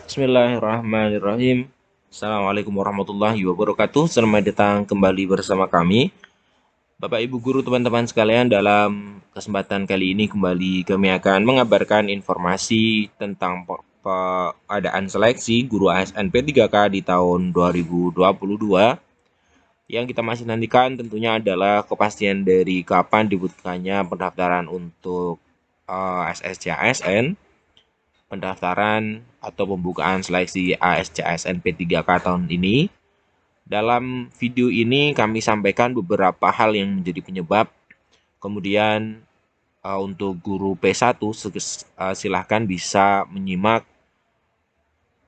Bismillahirrahmanirrahim. Assalamualaikum warahmatullahi wabarakatuh. Selamat datang kembali bersama kami, Bapak Ibu Guru, teman-teman sekalian. Dalam kesempatan kali ini kembali kami akan mengabarkan informasi tentang keadaan seleksi guru ASN P3K di tahun 2022. Yang kita masih nantikan tentunya adalah kepastian dari kapan dibukanya pendaftaran untuk SSC ASN, pendaftaran atau pembukaan seleksi ASN P3K tahun ini. Dalam video ini kami sampaikan beberapa hal yang menjadi penyebab. Kemudian untuk guru P1 silahkan bisa menyimak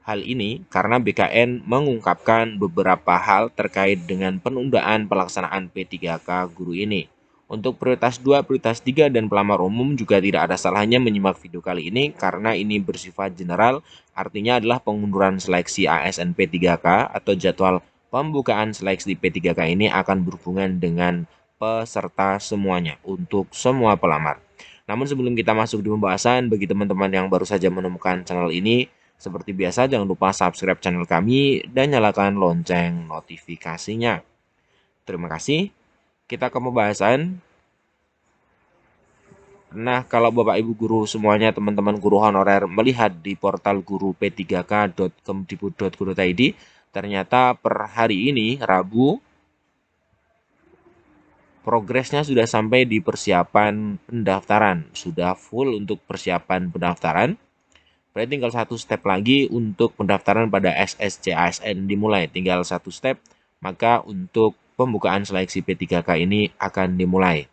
hal ini karena BKN mengungkapkan beberapa hal terkait dengan penundaan pelaksanaan P3K guru ini. Untuk prioritas 2, prioritas 3, dan pelamar umum juga tidak ada salahnya menyimak video kali ini karena ini bersifat general, artinya adalah pengunduran seleksi ASN P3K atau jadwal pembukaan seleksi P3K ini akan berhubungan dengan peserta semuanya untuk semua pelamar. Namun sebelum kita masuk di pembahasan, bagi teman-teman yang baru saja menemukan channel ini, seperti biasa jangan lupa subscribe channel kami dan nyalakan lonceng notifikasinya. Terima kasih. Kita ke pembahasan. Nah, kalau Bapak Ibu guru semuanya, teman-teman guru honorer melihat di portal guru p3k.kemdikbud.go.id, ternyata per hari ini, Rabu, progresnya sudah sampai di persiapan pendaftaran. Sudah full untuk persiapan pendaftaran. Berarti tinggal satu step lagi untuk pendaftaran pada SSC ASN dimulai. Tinggal satu step, maka untuk pembukaan seleksi P3K ini akan dimulai.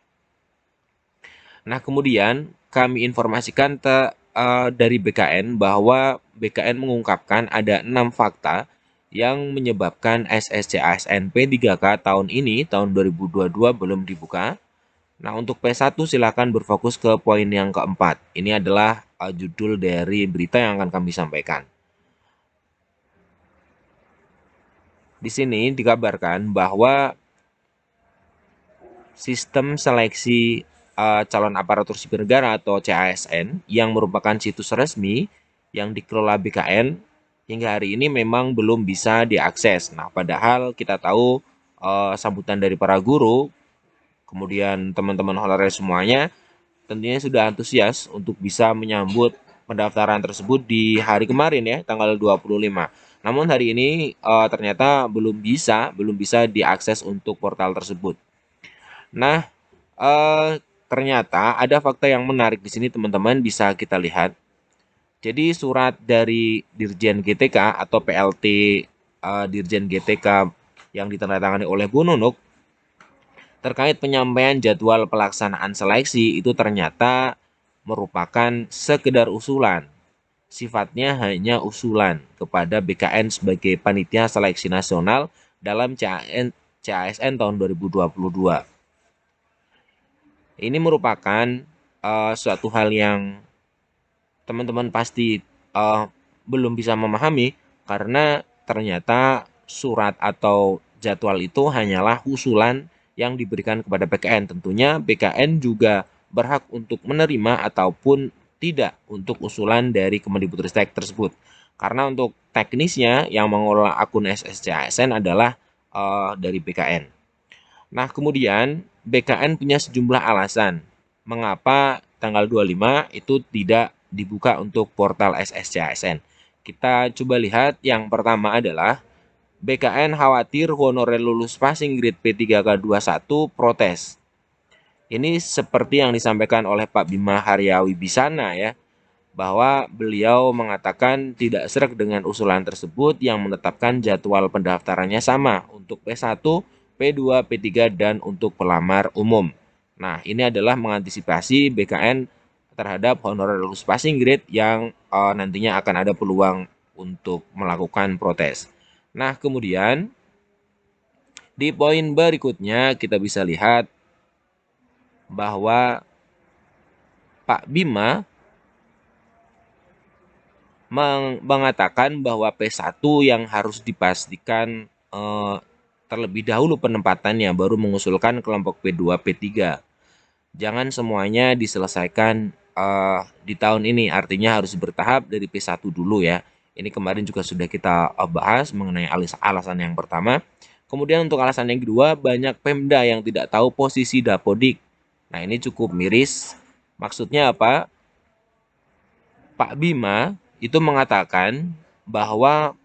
Nah, kemudian kami informasikan dari BKN bahwa BKN mengungkapkan ada 6 fakta yang menyebabkan SSC ASN P3K tahun ini, tahun 2022 belum dibuka. Nah, untuk P1 silakan berfokus ke poin yang keempat. Ini adalah judul dari berita yang akan kami sampaikan. Di sini dikabarkan bahwa sistem seleksi calon aparatur sipil negara atau CASN yang merupakan situs resmi yang dikelola BKN hingga hari ini memang belum bisa diakses. Nah, padahal kita tahu sambutan dari para guru, kemudian teman-teman honorer semuanya tentunya sudah antusias untuk bisa menyambut pendaftaran tersebut di hari kemarin ya, tanggal 25. Namun hari ini ternyata belum bisa diakses untuk portal tersebut. Nah, ternyata ada fakta yang menarik di sini teman-teman bisa kita lihat. Jadi surat dari Dirjen GTK atau PLT Dirjen GTK yang ditandatangani oleh Bu Nunuk terkait penyampaian jadwal pelaksanaan seleksi itu ternyata merupakan sekedar usulan. Sifatnya hanya usulan kepada BKN sebagai panitia seleksi nasional dalam CASN tahun 2022. Ini merupakan suatu hal yang teman-teman pasti belum bisa memahami karena ternyata surat atau jadwal itu hanyalah usulan yang diberikan kepada BKN. Tentunya BKN juga berhak untuk menerima ataupun tidak untuk usulan dari Kemendikbudristek tersebut. Karena untuk teknisnya yang mengelola akun SSC ASN adalah dari BKN. Nah, kemudian BKN punya sejumlah alasan mengapa tanggal 25 itu tidak dibuka untuk portal SSC ASN. Kita coba lihat, yang pertama adalah BKN khawatir honorer lulus passing grade P3K21 protes. Ini seperti yang disampaikan oleh Pak Bima Haryawibisana ya, bahwa beliau mengatakan tidak sreg dengan usulan tersebut yang menetapkan jadwal pendaftarannya sama untuk P1, P2, P3, dan untuk pelamar umum. Nah, ini adalah mengantisipasi BKN terhadap honorer lulus passing grade yang nantinya akan ada peluang untuk melakukan protes. Nah, kemudian di poin berikutnya kita bisa lihat bahwa Pak Bima mengatakan bahwa P1 yang harus dipastikan terlebih dahulu penempatannya, baru mengusulkan kelompok P2, P3. Jangan semuanya diselesaikan di tahun ini, artinya harus bertahap dari P1 dulu ya. Ini kemarin juga sudah kita bahas mengenai alasan yang pertama. Kemudian untuk alasan yang kedua, banyak Pemda yang tidak tahu posisi Dapodik. Nah, ini cukup miris. Maksudnya apa? Pak Bima itu mengatakan bahwa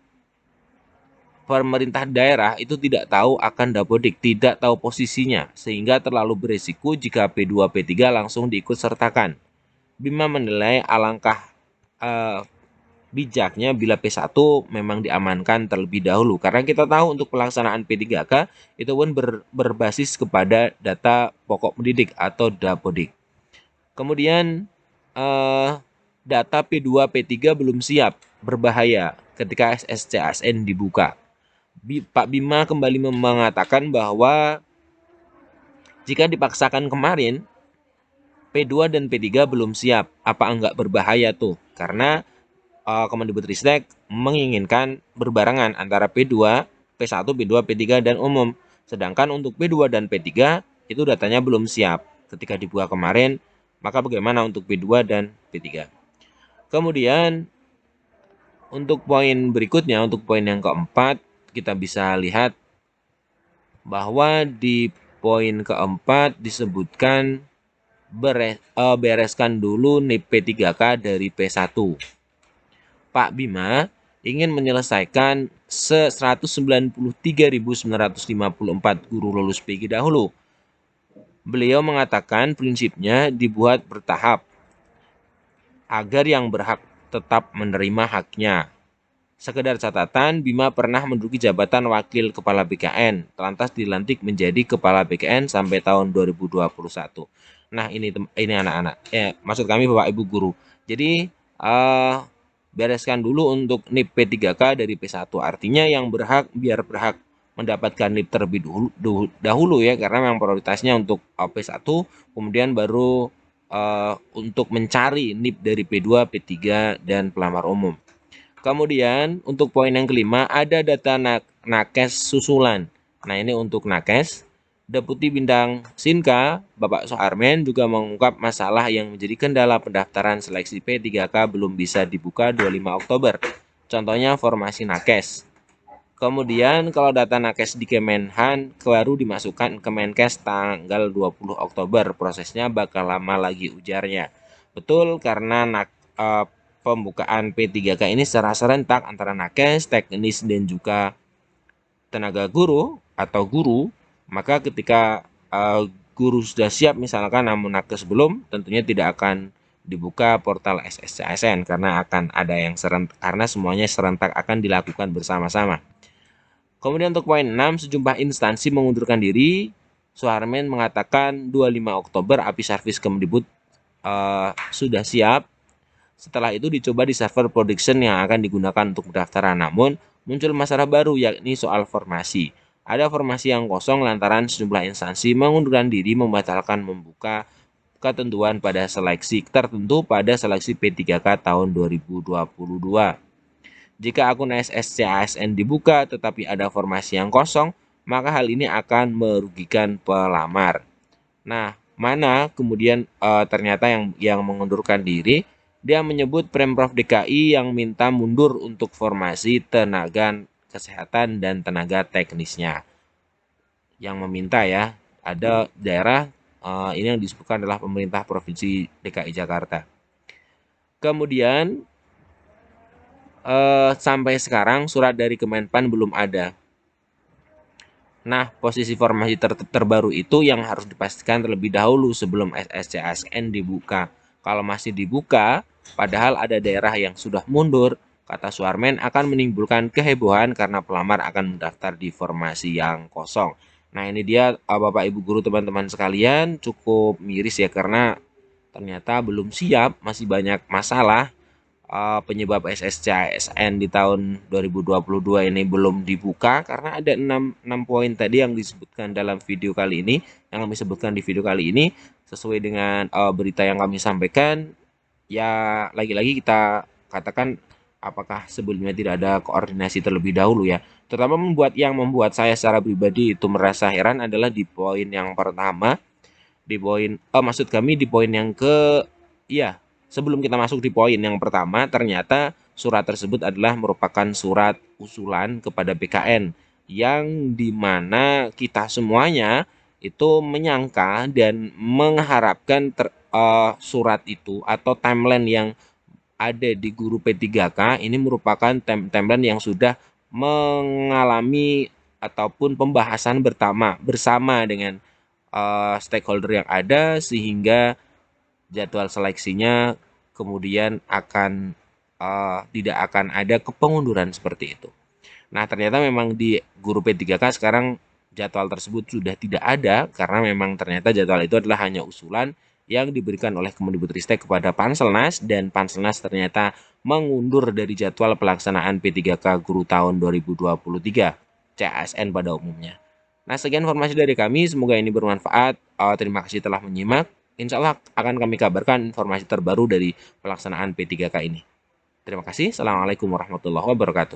pemerintah daerah itu tidak tahu akan Dapodik, tidak tahu posisinya, sehingga terlalu berisiko jika P2, P3 langsung diikut sertakan. Bima menilai alangkah eh, bijaknya bila P1 memang diamankan terlebih dahulu, karena kita tahu untuk pelaksanaan P3K itu pun berbasis kepada data pokok pendidik atau Dapodik. Kemudian eh, data P2 P3 belum siap, berbahaya ketika SSC-ASN dibuka. Pak Bima kembali mengatakan bahwa jika dipaksakan kemarin P2 dan P3 belum siap, apa enggak berbahaya tuh? Karena Kemendikbudristek menginginkan berbarengan antara P2, P1, P2, P3 dan umum. Sedangkan untuk P2 dan P3 itu datanya belum siap. Ketika dibuka kemarin, maka bagaimana untuk P2 dan P3? Kemudian untuk poin berikutnya, untuk poin yang keempat, kita bisa lihat bahwa di poin keempat disebutkan bereskan dulu NIP P3K dari P1. Pak Bima ingin menyelesaikan 193.954 guru lulus PG dahulu. Beliau mengatakan prinsipnya dibuat bertahap agar yang berhak tetap menerima haknya. Sekedar catatan, Bima pernah menduduki jabatan Wakil Kepala BKN, lantas dilantik menjadi Kepala BKN sampai tahun 2021. Nah, ini anak-anak. Maksud kami Bapak Ibu guru. Jadi, bereskan dulu untuk NIP P3K dari P1. Artinya yang berhak biar berhak mendapatkan NIP terlebih dahulu ya, karena memang prioritasnya untuk P1, kemudian baru untuk mencari NIP dari P2, P3, dan pelamar umum. Kemudian untuk poin yang kelima ada data nakes susulan. Nah, ini untuk nakes. Deputi Bintang Sinka, Bapak Soeharmen juga mengungkap masalah yang menjadi kendala pendaftaran seleksi P3K belum bisa dibuka 25 Oktober. Contohnya formasi nakes. Kemudian kalau data nakes di Kemenhan baru dimasukkan ke Menkes tanggal 20 Oktober. Prosesnya bakal lama lagi ujarnya. Betul karena pembukaan P3K ini secara serentak antara nakes, teknis, dan juga tenaga guru atau guru, maka ketika guru sudah siap misalkan namun nakes belum, tentunya tidak akan dibuka portal SSCASN karena akan ada yang serentak, karena semuanya serentak akan dilakukan bersama-sama. Kemudian untuk poin 6, sejumlah instansi mengundurkan diri. Soeharmen mengatakan 25 Oktober API Service Kemdikbud sudah siap. Setelah itu dicoba di server production yang akan digunakan untuk pendaftaran, namun muncul masalah baru yakni soal formasi. Ada formasi yang kosong lantaran sejumlah instansi mengundurkan diri membatalkan membuka ketentuan pada seleksi tertentu pada seleksi P3K tahun 2022. Jika akun SSC-ASN dibuka tetapi ada formasi yang kosong, maka hal ini akan merugikan pelamar. Nah, mana kemudian ternyata yang mengundurkan diri, dia menyebut Pemprov DKI yang minta mundur untuk formasi tenaga kesehatan dan tenaga teknisnya. Yang meminta ya, ada daerah ini yang disebutkan adalah pemerintah Provinsi DKI Jakarta. Kemudian sampai sekarang surat dari Kemenpan belum ada. Nah, posisi formasi terbaru itu yang harus dipastikan terlebih dahulu sebelum SSC-ASN dibuka. Kalau masih dibuka, padahal ada daerah yang sudah mundur, kata Soeharmen akan menimbulkan kehebohan karena pelamar akan mendaftar di formasi yang kosong. Nah, ini dia Bapak Ibu guru teman-teman sekalian, cukup miris ya karena ternyata belum siap, masih banyak masalah. Penyebab SSC-ASN di tahun 2022 ini belum dibuka karena ada 6 poin tadi yang disebutkan dalam video kali ini, yang kami sebutkan di video kali ini sesuai dengan berita yang kami sampaikan. Ya, lagi-lagi kita katakan apakah sebelumnya tidak ada koordinasi terlebih dahulu ya. Terutama yang membuat saya secara pribadi itu merasa heran adalah di poin yang pertama, di poin maksud kami di poin yang sebelum kita masuk di poin yang pertama, ternyata surat tersebut adalah merupakan surat usulan kepada BKN yang dimana kita semuanya itu menyangka dan mengharapkan surat itu atau timeline yang ada di guru P3K ini merupakan timeline yang sudah mengalami ataupun pembahasan bersama dengan stakeholder yang ada sehingga jadwal seleksinya kemudian akan tidak akan ada kepengunduran seperti itu. Nah, ternyata memang di guru P3K sekarang jadwal tersebut sudah tidak ada karena memang ternyata jadwal itu adalah hanya usulan yang diberikan oleh Kemendikbudristek kepada Panselnas dan Panselnas ternyata mengundur dari jadwal pelaksanaan P3K Guru tahun 2023 CASN pada umumnya. Nah, sekian informasi dari kami, semoga ini bermanfaat. Terima kasih telah menyimak. Insya Allah akan kami kabarkan informasi terbaru dari pelaksanaan P3K ini. Terima kasih. Assalamualaikum warahmatullahi wabarakatuh.